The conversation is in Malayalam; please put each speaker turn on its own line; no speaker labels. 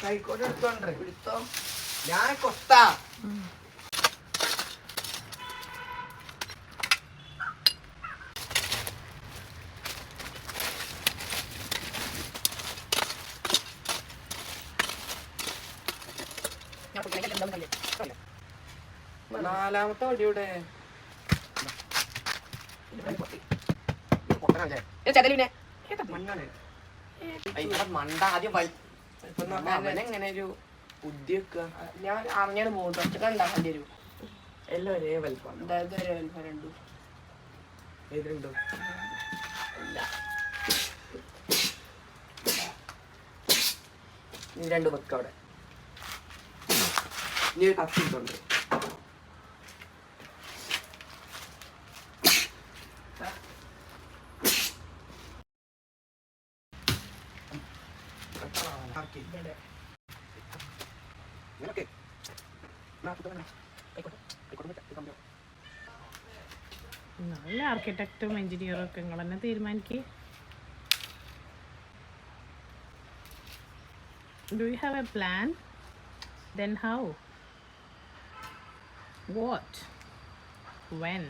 കൈക്കോട്ട് എടുത്തോണ്ടേ എടുത്തോ. ഞാൻ കൊത്താ. നാലാമത്തെ വടിയുടെ മണ്ട ആദ്യം എങ്ങനെ ഒരു ബുദ്ധി വെക്കുക. ഞാൻ അറിഞ്ഞാണ് പോകുന്നത്. ഒറ്റക്ക് ഉണ്ടാക്കേണ്ടി വരും. എല്ലാം ഒരേ വലിപ്പം. അതായത് ഒരേ വലിപ്പം രണ്ടും. ഏത് രണ്ടും ഇല്ല. ഇത് രണ്ടും വെക്ക അവിടെ. ഇനി ഒരു കത്തി ഇട്ടുണ്ട്.
നല്ല ആർക്കിടെക്റ്റും എഞ്ചിനീയറും ഒക്കെ നിങ്ങൾ തന്നെ തീരുമാനിക്കേ. Do you have a plan? Then how? What? When?